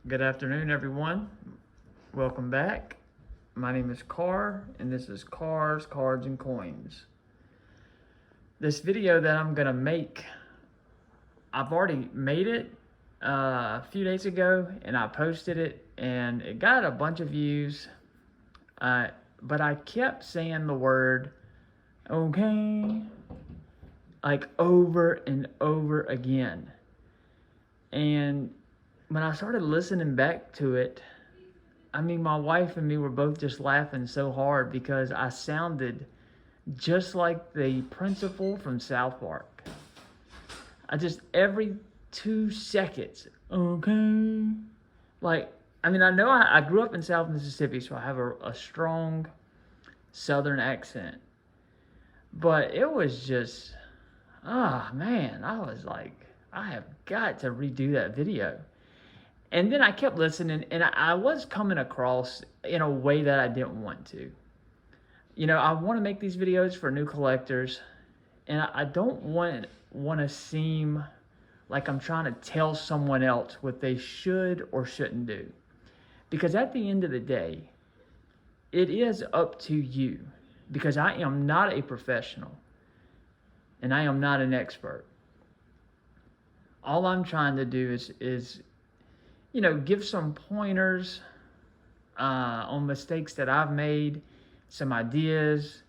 Good afternoon, everyone. Welcome back. My name is Carr, and this is Cars, Cards, and Coins. This video that I'm gonna make, I've already made it a few days ago, and I posted it, and it got a bunch of views. But I kept saying the word "okay" like over and over again, and when I started listening back to it, I mean, my wife and me were both just laughing so hard because I sounded just like the principal from South Park. I just, every 2 seconds, okay. Like, I mean, I know I grew up in South Mississippi, so I have a strong Southern accent. But it was just, man, I was like, I have got to redo that video. And then I kept listening, and I was coming across in a way that I didn't want to. You know, I want to make these videos for new collectors, and I don't want to seem like I'm trying to tell someone else what they should or shouldn't do. Because at the end of the day, it is up to you. Because I am not a professional, and I am not an expert. All I'm trying to do is give some pointers on mistakes that I've made, some ideas,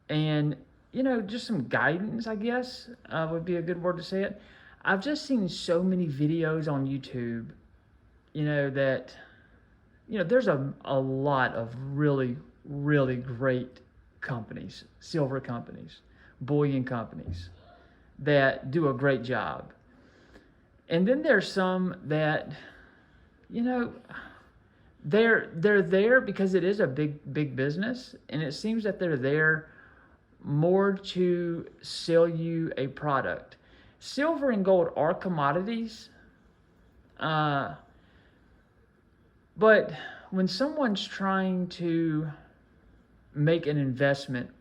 and, just some guidance, I guess, would be a good word to say it. I've just seen so many videos on YouTube, that, there's a lot of really, really great companies, silver companies, bullion companies that do a great job. And then there's some that, they're there because it is a big business, and it seems that they're there more to sell you a product. Silver and gold are commodities, but when someone's trying to make an investment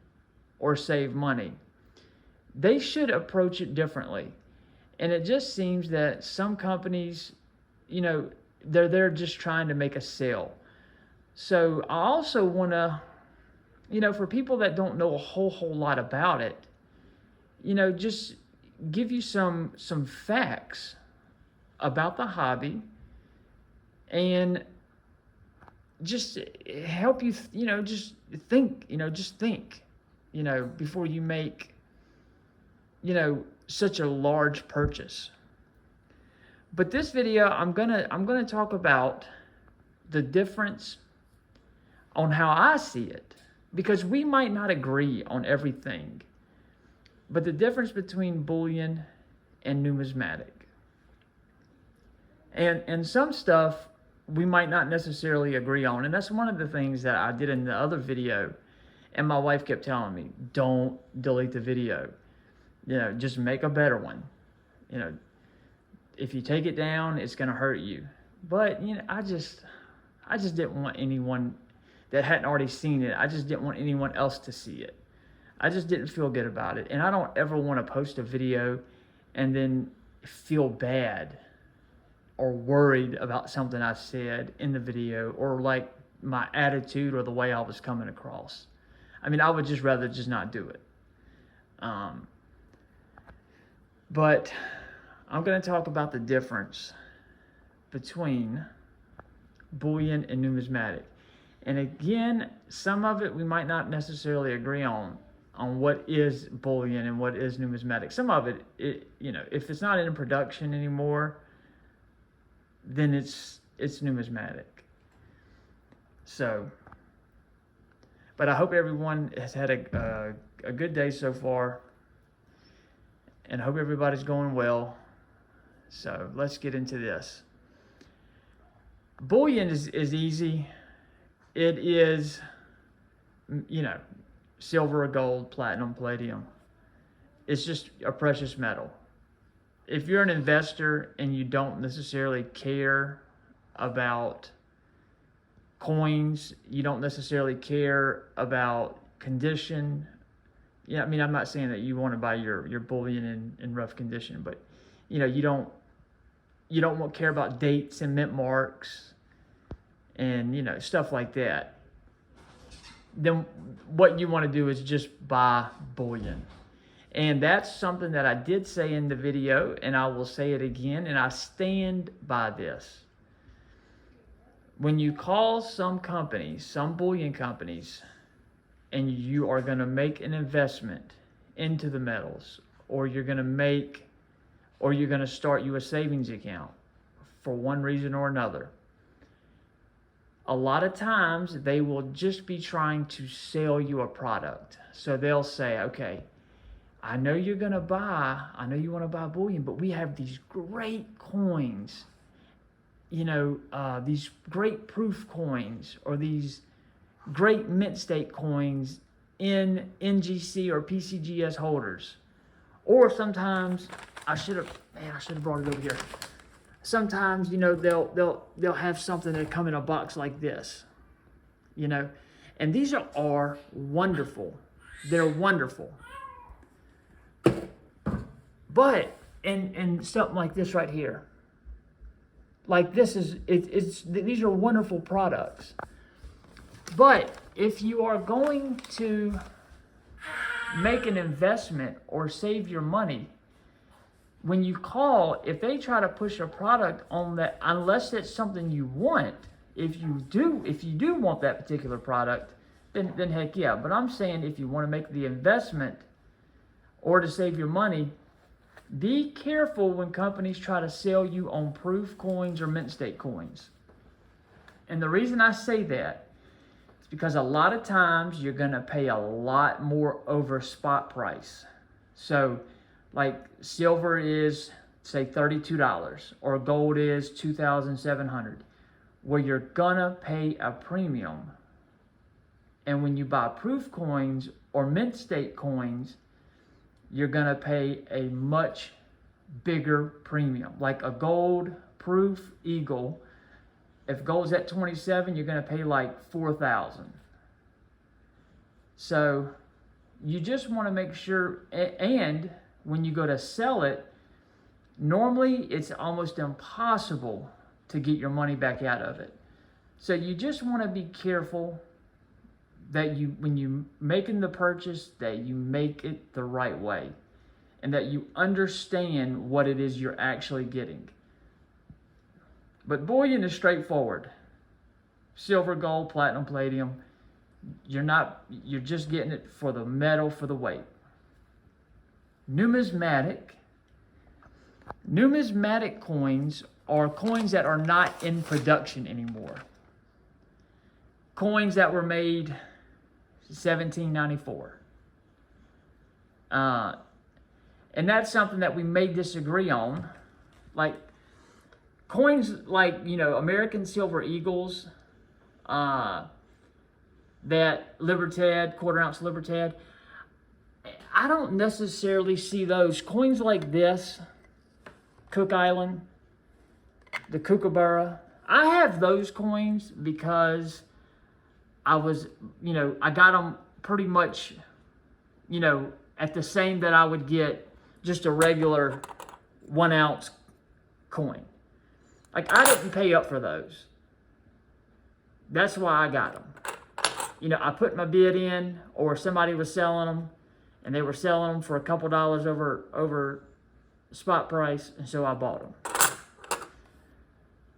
or save money, they should approach it differently. And it just seems that some companies, they're there just trying to make a sale. So I also want to, for people that don't know a whole lot about it, just give you some facts about the hobby, and just help you, just think, before you make, such a large purchase. But this video, I'm gonna talk about the difference on how I see it, because we might not agree on everything, but the difference between bullion and numismatic, and some stuff we might not necessarily agree on, and that's one of the things that I did in the other video, and my wife kept telling me, don't delete the video. Just make a better one. If you take it down, it's going to hurt you. But, I just didn't want anyone that hadn't already seen it, I just didn't want anyone else to see it. I just didn't feel good about it. And I don't ever want to post a video and then feel bad or worried about something I said in the video, or like my attitude or the way I was coming across. I mean, I would just rather just not do it. But I'm going to talk about the difference between bullion and numismatic. And again, some of it we might not necessarily agree on what is bullion and what is numismatic. Some of it, if it's not in production anymore, then it's numismatic. So, but I hope everyone has had a good day so far, and I hope everybody's going well. So let's get into this. Bullion is easy. It is, silver, gold, platinum, palladium. It's just a precious metal. If you're an investor and you don't necessarily care about coins, you don't necessarily care about condition. I mean, I'm not saying that you want to buy your bullion in rough condition, but you you don't care about dates and mint marks and, you know, stuff like that, then what you want to do is just buy bullion. And that's something that I did say in the video, and I will say it again, and I stand by this. When you call some companies, some bullion companies, and you are going to make an investment into the metals, or you're going to start you a savings account for one reason or another, a lot of times they will just be trying to sell you a product. So they'll say, okay, I know you want to buy bullion, but we have these great coins, you know, these great proof coins, or these great mint state coins in NGC or PCGS holders. Or sometimes, I should have brought it over here. Sometimes, you know, they'll have something that come in a box like this, you know, and these are wonderful. They're wonderful. But in something like this right here, like this is these are wonderful products. But if you are going to make an investment or save your money, when you call, if they try to push a product on that, unless it's something you want, if you do want that particular product, then heck yeah. But I'm saying, if you want to make the investment or to save your money, be careful when companies try to sell you on proof coins or mint state coins. And the reason I say that is because a lot of times you're going to pay a lot more over spot price. So like silver is, say, $32, or gold is $2,700, where you're going to pay a premium. And when you buy proof coins or mint state coins, you're going to pay a much bigger premium. Like a gold proof eagle, if gold's at 27, you're going to pay like 4,000. So you just want to make sure, and when you go to sell it, normally it's almost impossible to get your money back out of it. So you just want to be careful that when you making the purchase, that you make it the right way, and that you understand what it is you're actually getting. But bullion is straightforward. Silver, gold, platinum, palladium. You're just getting it for the metal, for the weight. Numismatic coins are coins that are not in production anymore. Coins that were made 1794. And that's something that we may disagree on. Like coins like, you know, American Silver Eagles, that Libertad, quarter-ounce Libertad, I don't necessarily see those. Coins like this, Cook Island, the Kookaburra, I have those coins because I got them pretty much, you know, at the same that I would get just a regular 1 ounce coin. Like, I didn't pay up for those. That's why I got them. You know, I put my bid in, or somebody was selling them, and they were selling them for a couple dollars over spot price, and so I bought them.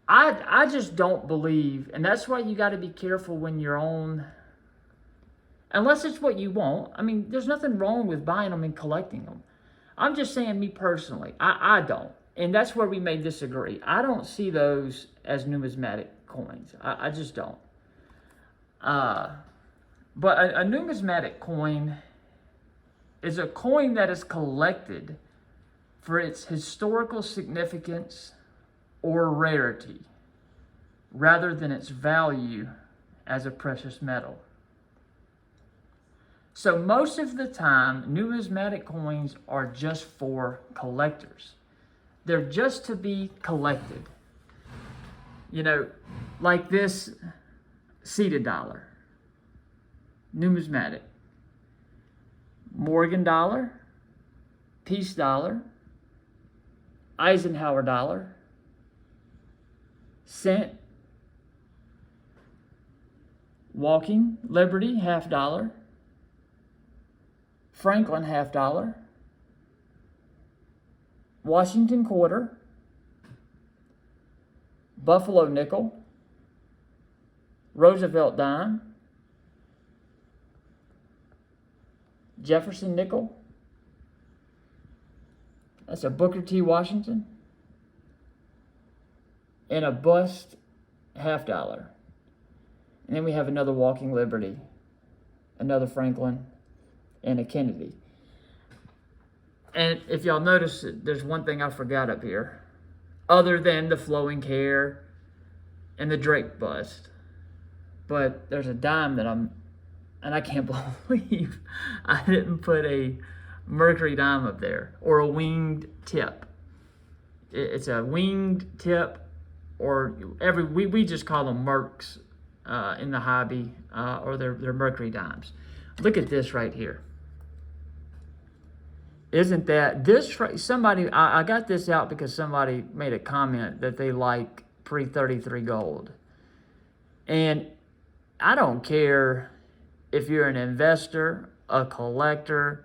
I just don't believe, and that's why you got to be careful when you're on, unless it's what you want. I mean, there's nothing wrong with buying them and collecting them. I'm just saying, me personally, I don't. And that's where we may disagree. I don't see those as numismatic coins. I just don't. But a numismatic coin is a coin that is collected for its historical significance or rarity, rather than its value as a precious metal. So most of the time, numismatic coins are just for collectors. They're just to be collected. You know, like this seated dollar, numismatic. Morgan dollar, Peace dollar, Eisenhower dollar, cent. Walking Liberty, $50. Franklin, $50. Washington quarter. Buffalo nickel. Roosevelt dime. Jefferson nickel. That's a Booker T. Washington. And a bust, $50. And then we have another Walking Liberty, another Franklin, and a Kennedy. And if y'all notice, there's one thing I forgot up here, other than the flowing hair and the Drake bust. But there's a dime that and I can't believe I didn't put a Mercury dime up there, or a winged tip. It's a winged tip, or we just call them Mercs in the hobby, or they're Mercury dimes. Look at this right here. Isn't that this? Somebody, I got this out because somebody made a comment that they like pre-33 gold, and I don't care if you're an investor, a collector,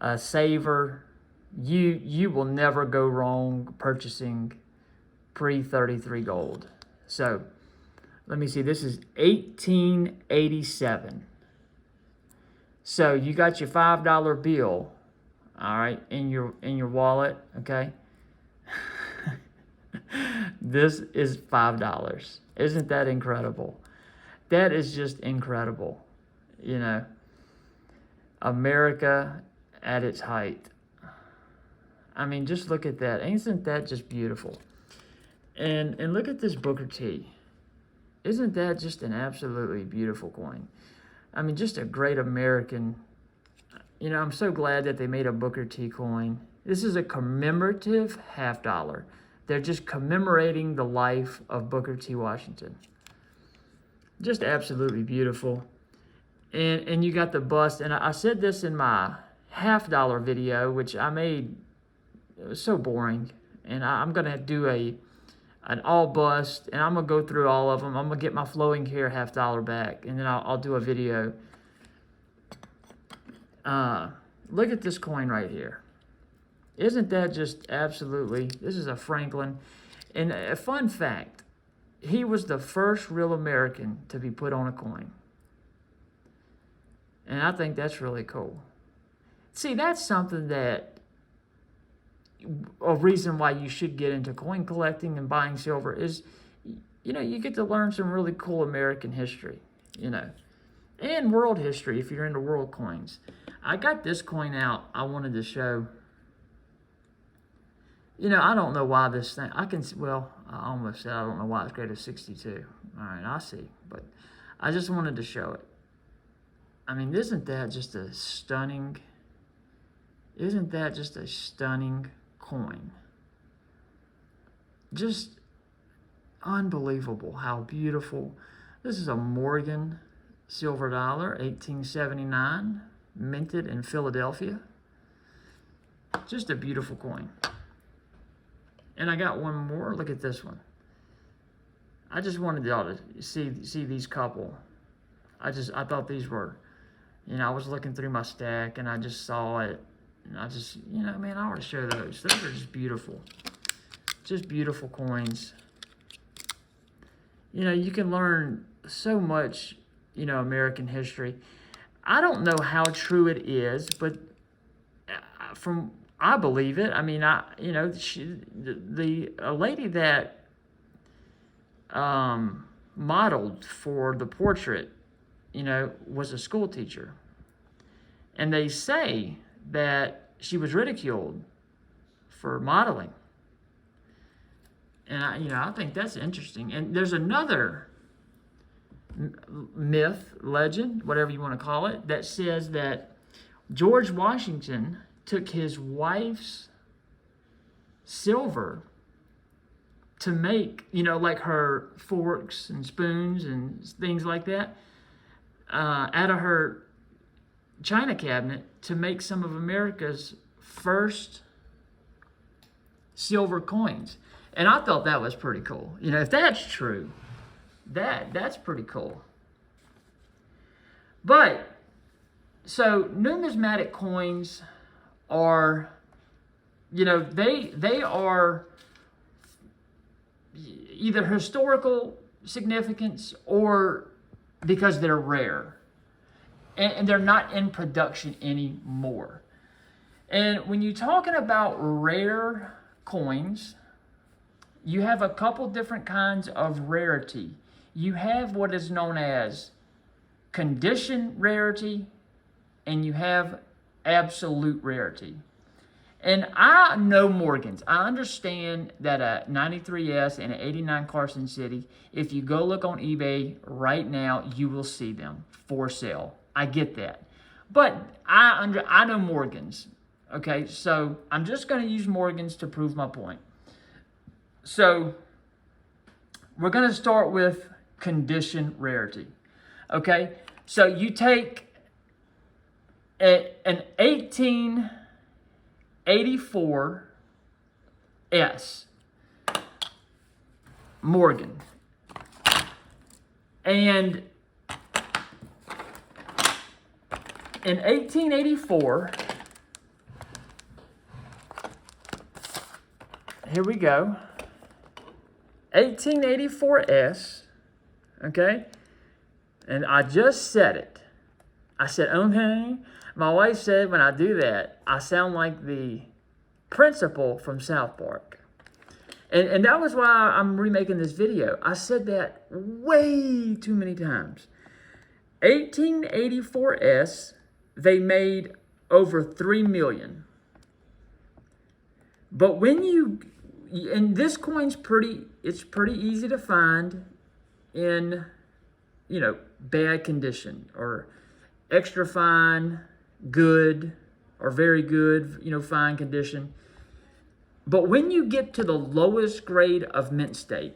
a saver. You will never go wrong purchasing pre-33 gold. So let me see. This is 1887. So you got your $5 bill, all right, in your wallet, okay? This is $5. Isn't that incredible? That is just incredible. You know, America at its height. I mean, just look at that. Isn't that just beautiful? And look at this Booker T. Isn't that just an absolutely beautiful coin? I mean, just a great American. You know, I'm so glad that they made a Booker T coin. This is a commemorative $50. They're just commemorating the life of Booker T. Washington. Just absolutely beautiful. And you got the bust. And I said this in my $50 video, which I made. It was so boring. And I'm going to do an all bust, and I'm going to go through all of them. I'm going to get my flowing hair $50 back, and then I'll do a video. Look at this coin right here. Isn't that just absolutely, this is a Franklin. And a fun fact, he was the first real American to be put on a coin. And I think that's really cool. See, that's something that, a reason why you should get into coin collecting and buying silver is, you know, you get to learn some really cool American history, you know, and world history if you're into world coins. I got this coin out. I wanted to show, you know, I don't know why this thing, I almost said I don't know why it's graded 62. All right, I see. But I just wanted to show it. I mean, isn't that just a stunning coin? Just unbelievable how beautiful. This is a Morgan silver dollar, 1879, minted in Philadelphia. Just a beautiful coin. And I got one more. Look at this one. I just wanted y'all to see these couple. I thought these were, you know, I was looking through my stack and I just saw it. And I just, you know, man, I want to show those. Those are just beautiful. Just beautiful coins. You know, you can learn so much, you know, American history. I don't know how true it is, but I believe it. I mean, a lady that modeled for the portrait, you know, was a school teacher. And they say that she was ridiculed for modeling. And I think that's interesting. And there's another myth, legend, whatever you want to call it, that says that George Washington took his wife's silver to make, you know, like her forks and spoons and things like that, out of her china cabinet to make some of America's first silver coins. And I thought that was pretty cool. You know, if that's true, that's pretty cool. But, so numismatic coins are, you know, they are either historical significance or because they're rare. And they're not in production anymore. And when you're talking about rare coins, you have a couple different kinds of rarity. You have what is known as condition rarity, and you have absolute rarity. And I know Morgans. I understand that a 93S and an 89 Carson City, if you go look on eBay right now, you will see them for sale. I get that. But I know Morgans. Okay, so I'm just going to use Morgans to prove my point. So we're going to start with condition rarity. Okay, so you take an 1884S Morgan, and in 1884, here we go, 1884S, okay, and I just said it. I said, okay. My wife said when I do that, I sound like the principal from South Park. And that was why I'm remaking this video. I said that way too many times. 1884S, they made over 3 million. But when and this coin's it's pretty easy to find in, you know, bad condition or extra fine, good, or very good, you know, fine condition. But when you get to the lowest grade of mint state,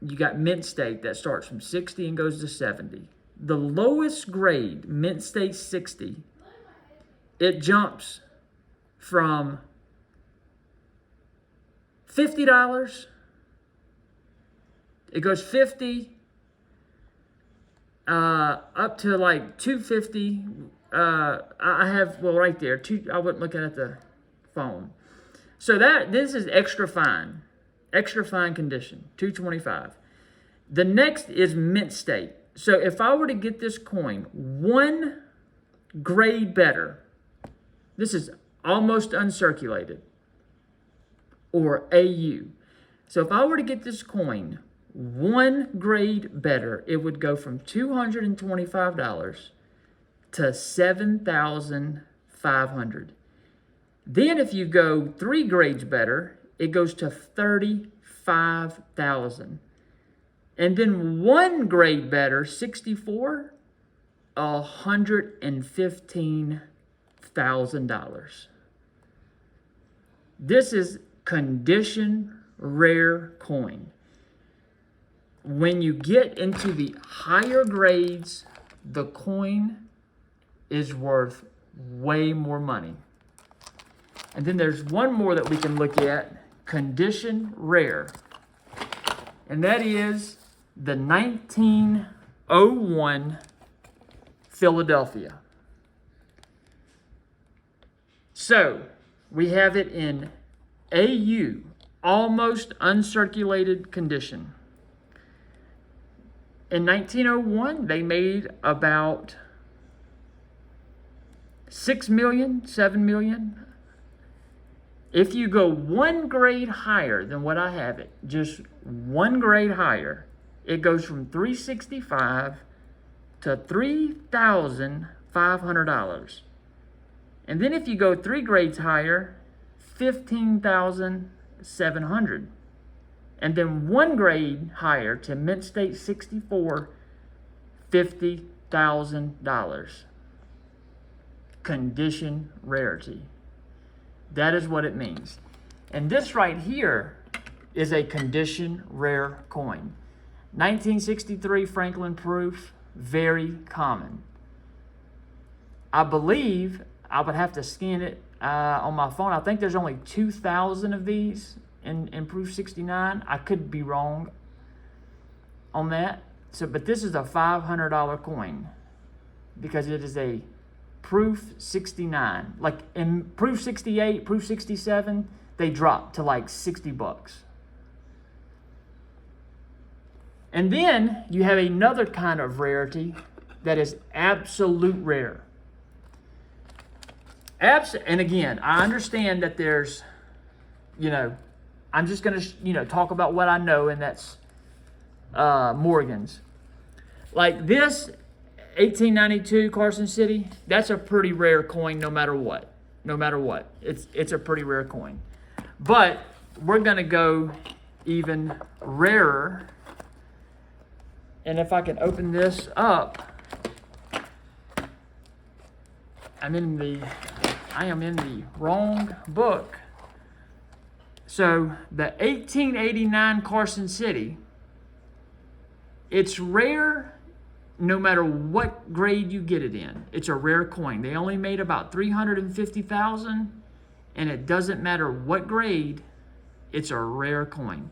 you got mint state that starts from 60 and goes to 70. The lowest grade, mint state 60, it jumps from $50. It goes 50 up to like 250. I have, well, right there. I wasn't looking at the phone. So this is extra fine condition, 225. The next is mint state. So if I were to get this coin one grade better, this is almost uncirculated, or AU. So if I were to get this coin one grade better, it would go from $225 to $7,500. Then if you go 3 grades better, it goes to $35,000. And then 1 grade better, 64, $115,000. This is condition rare coin. When you get into the higher grades, the coin is worth way more money. And then there's one more that we can look at, condition rare. And that is the 1901 Philadelphia. So we have it in AU, almost uncirculated condition. In 1901, they made about 6 million, 7 million. If you go 1 grade higher than what I have it, just 1 grade higher, it goes from $365 to $3,500. And then if you go 3 grades higher, $15,700. And then 1 grade higher to mint state 64, $50,000. Condition rarity. That is what it means. And this right here is a condition rare coin. 1963 Franklin proof, very common. I believe I would have to scan it on my phone. I think there's only 2,000 of these in proof 69. I could be wrong on that. So, but this is a $500 coin because it is a proof 69. Like in proof 68, proof 67, they drop to like $60. And then you have another kind of rarity that is absolute rare. And again, I understand that there's, I'm just going to, talk about what I know, and that's Morgan's. Like this 1892 Carson City, that's a pretty rare coin no matter what. No matter what. It's a pretty rare coin. But we're going to go even rarer. And if I can open this up, I am in the wrong book. So the 1889 Carson City, it's rare no matter what grade you get it in. It's a rare coin. They only made about 350,000, and it doesn't matter what grade, it's a rare coin.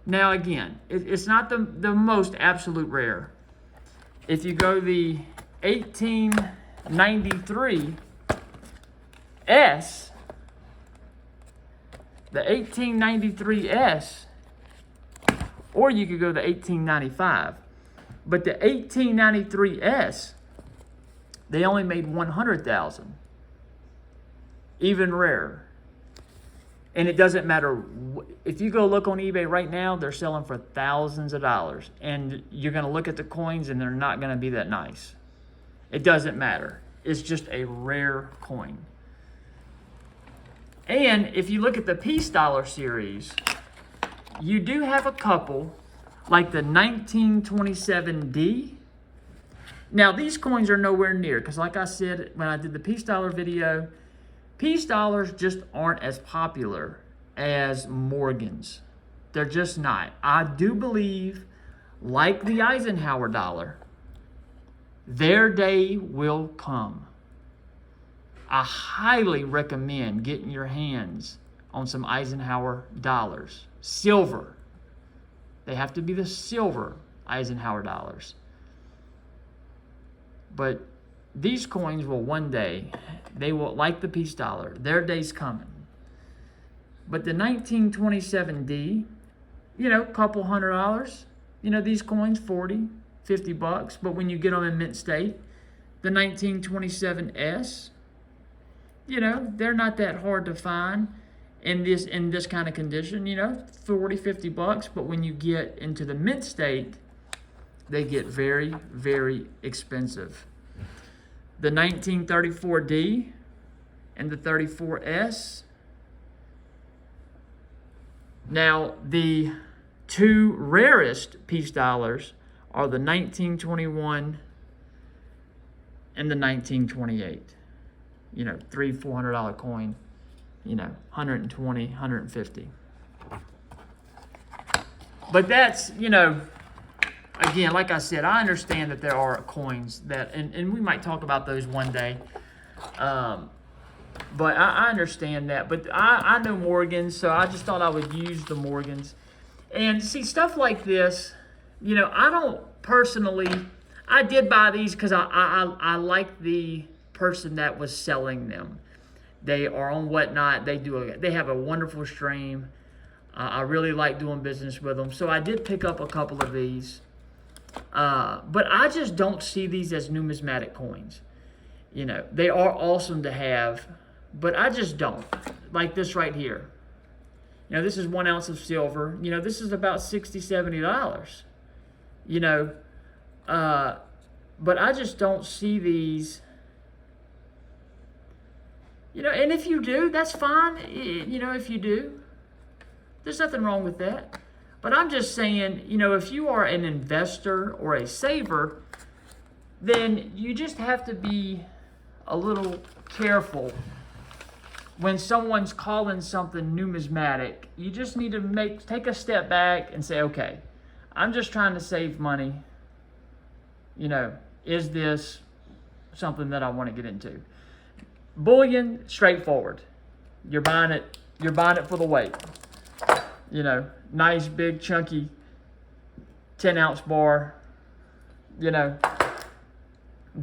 Now again, it's not the most absolute rare. If you go the 1893 S, the 1893 S, or you could go the 1895. But the 1893 S, they only made 100,000. Even rarer. And it doesn't matter. If you go look on eBay right now, they're selling for thousands of dollars. And you're going to look at the coins and they're not going to be that nice. It doesn't matter. It's just a rare coin. And if you look at the Peace Dollar series, you do have a couple, like the 1927D. Now, these coins are nowhere near, because like I said when I did the Peace Dollar video, Peace Dollars just aren't as popular as Morgan's. They're just not. I do believe, like the Eisenhower dollar, their day will come. I highly recommend getting your hands on some Eisenhower dollars. Silver. They have to be the silver Eisenhower dollars. But these coins will one day, they will, like the Peace Dollar, their day's coming. But the 1927D, couple $100. These coins, $40, $50. But when you get them in mint state, the 1927S, they're not that hard to find in this kind of condition, $40, $50. But when you get into the mint state, they get very, very expensive. The 1934D and the 34S. Now, the two rarest Peace Dollars are the 1921 and the 1928. $300-$400 coin, $120, $150. But that's, again, like I said, I understand that there are coins that, and we might talk about those one day. But I understand that. But I know Morgans, so I just thought I would use the Morgans. And see, stuff like this, I don't personally, I did buy these because I like the person that was selling them. They are on Whatnot. They have a wonderful stream. I really like doing business with them. So I did pick up a couple of these. But I just don't see these as numismatic coins. They are awesome to have, but I just don't. Like this right here. This is 1 ounce of silver. This is about $60, $70. But I just don't see these. And if you do, that's fine. If you do, there's nothing wrong with that. But I'm just saying, if you are an investor or a saver, then you just have to be a little careful when someone's calling something numismatic. You just need to take a step back and say, okay, I'm just trying to save money. Is this something that I want to get into? Bullion, straightforward. You're buying it for the weight. You know, nice, big, chunky 10-ounce bar. You know,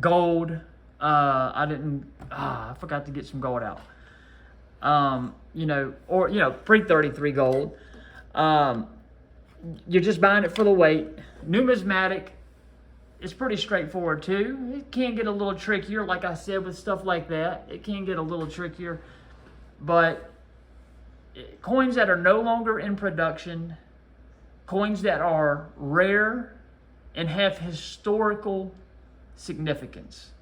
gold. I forgot to get some gold out. You know, or, you know, pre-33 gold. You're just buying it for the weight. Numismatic is pretty straightforward too. It can get a little trickier, like I said, with stuff like that. It can get a little trickier. But coins that are no longer in production, coins that are rare and have historical significance,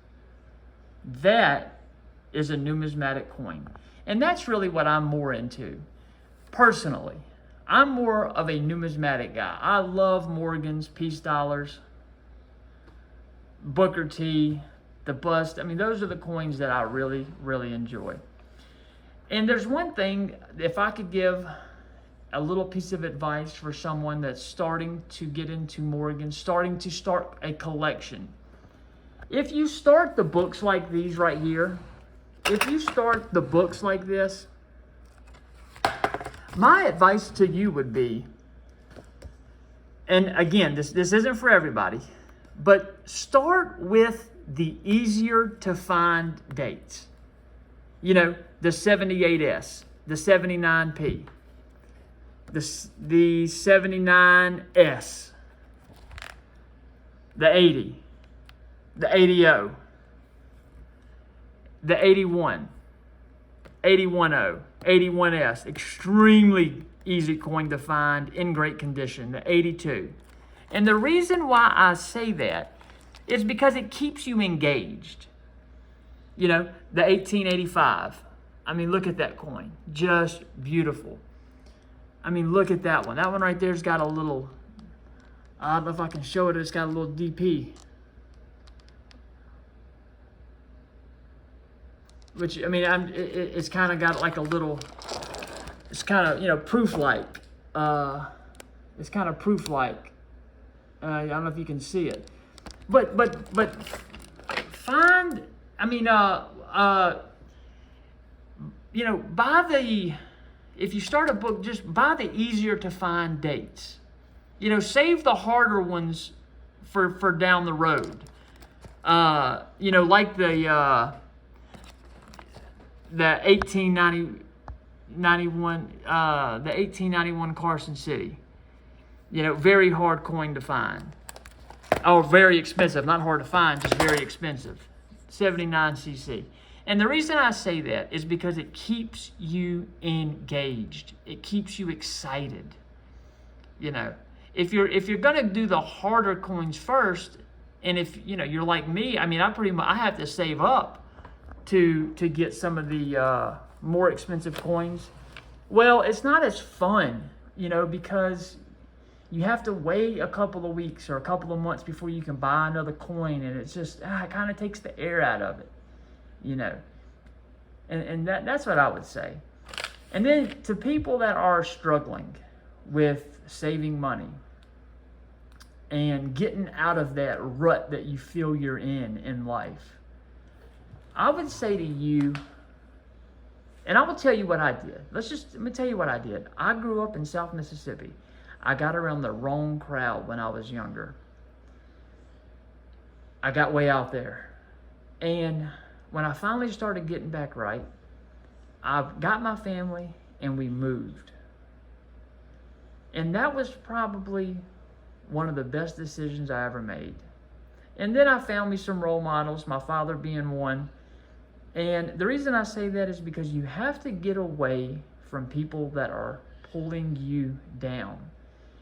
that is a numismatic coin. And that's really what I'm more into. Personally, I'm more of a numismatic guy. I love Morgans, Peace Dollars, Booker T, the Bust. I mean, those are the coins that I really, really enjoy. And there's one thing, if I could give a little piece of advice for someone that's starting to get into Morgan, starting to start a collection. If you start the books like these right here, if you start the books like this, my advice to you would be, and again, this isn't for everybody, but start with the easier to find dates. You know, the 78S, the 79P, the 79S, the 80, the 80, the 81, 810, 81S, extremely easy coin to find, in great condition, the 82. And the reason why I say that is because it keeps you engaged. You know, the 1885. I mean, look at that coin. Just beautiful. I mean, look at that one. That one right there's got a little, I don't know if I can show it, it's got a little DP. Which, I mean, it's kind of got like a little, it's kind of, you know, proof-like. It's kind of proof-like. I don't know if you can see it. But find, I mean, you know, if you start a book, just buy the easier to find dates. You know, save the harder ones for down the road. You know, like the 1891 Carson City. You know, very hard coin to find. Oh, very expensive. Not hard to find, just very expensive. 79cc. And the reason I say that is because it keeps you engaged. It keeps you excited. You know, if you're going to do the harder coins first, and if, you know, you're like me, I mean, I have to save up to get some of the more expensive coins. Well, it's not as fun, you know, because you have to wait a couple of weeks or a couple of months before you can buy another coin, and it's just, it kind of takes the air out of it, you know. And that's what I would say. And then to people that are struggling with saving money and getting out of that rut that you feel you're in life, I would say to you, and I will tell you what I did. Let me tell you what I did. I grew up in South Mississippi. I got around the wrong crowd when I was younger. I got way out there. And when I finally started getting back right, I got my family and we moved. And that was probably one of the best decisions I ever made. And then I found me some role models, my father being one. And the reason I say that is because you have to get away from people that are pulling you down.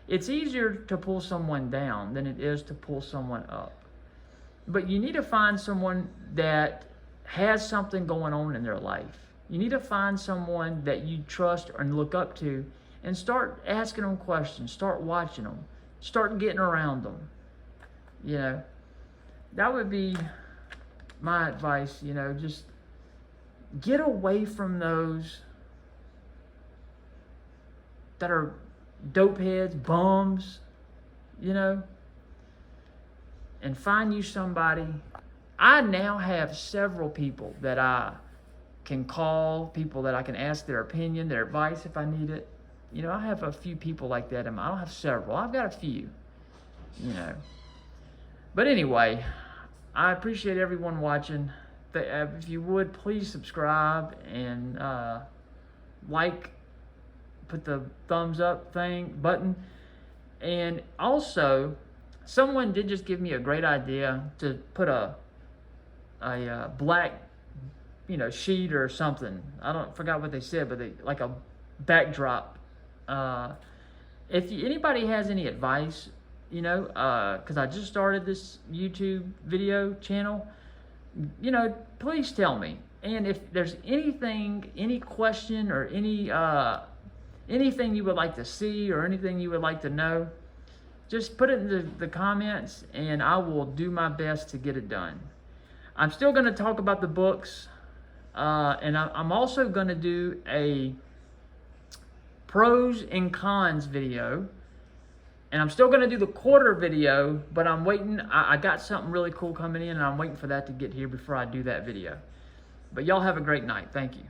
It's easier to pull someone down than it is to pull someone up. But you need to find someone that has something going on in their life. You need to find someone that you trust and look up to and start asking them questions, start watching them, start getting around them. You know, that would be my advice, you know, just get away from those that are dope heads, bums, you know, and find you somebody. I now have several people that I can call, people that I can ask their opinion, their advice if I need it. You know, I have a few people like that. I don't have several. I've got a few, you know. But anyway, I appreciate everyone watching. If you would, please subscribe and like, put the thumbs up button. And also, someone did just give me a great idea to put a black, you know, sheet or something. Forgot what they said, but like a backdrop. If anybody has any advice, you know, because I just started this YouTube video channel, you know, please tell me. And if there's anything, any question or anything you would like to see or anything you would like to know, just put it in the comments and I will do my best to get it done. I'm still going to talk about the books, and I'm also going to do a pros and cons video, and I'm still going to do the quarter video, but I'm waiting. I got something really cool coming in, and I'm waiting for that to get here before I do that video. But y'all have a great night. Thank you.